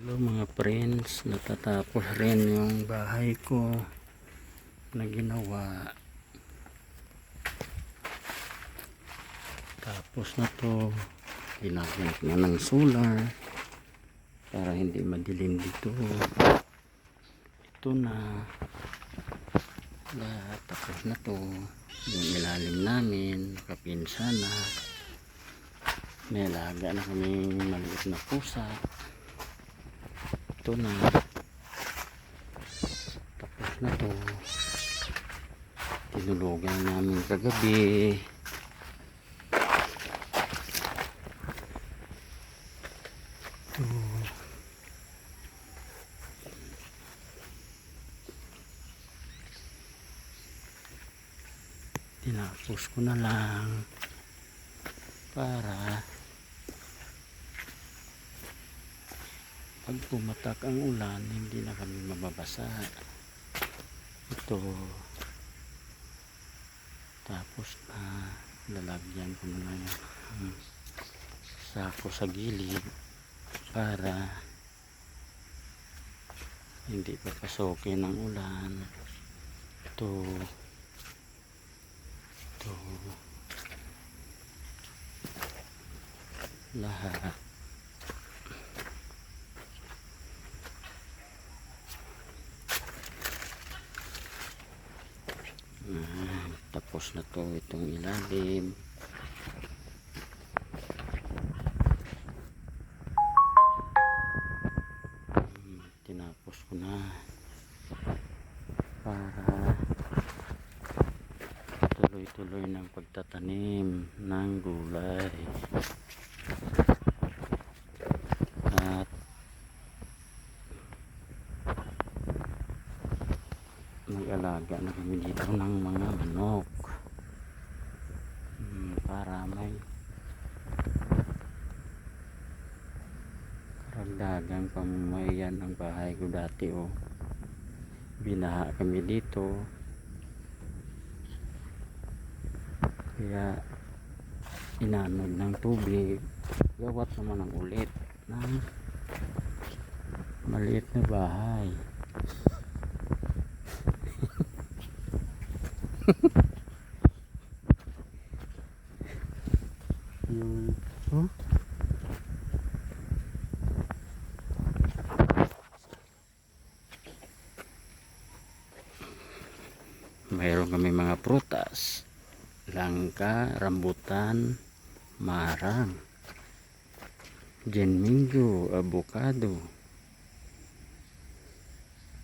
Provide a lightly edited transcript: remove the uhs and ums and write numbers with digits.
Hello mga friends, natatapos rin yung bahay ko na ginawa. Tapos na to, ginagawa na ng solar para hindi madilim dito. Ito na lahat, tapos na to. Yung ilalim namin nakapinsa na, may alaga na kami maliit na pusa. Ito na, tapos na to. Tinulugan namin kagabi. Ito, tinapos ko na lang para pag pumatak ang ulan hindi na kami mababasa. Ito, tapos na lalagyan ko na yung sako sa gilid para hindi papasokin ng ulan. Ito lahat. Tapos na to itong ilalim. Tinapos ko na para tuloy-tuloy ng pagtatanim ng gulay. At mag-alaga na kami dito ng mga manok para may karagdagang pamamayan ang bahay ko dati. Binaha kami dito kaya inanod ng tubig, gawat naman ang ulit ng maliit na bahay. Mayroon kami mga prutas, langka, rambutan, marang, jenmingo, avocado.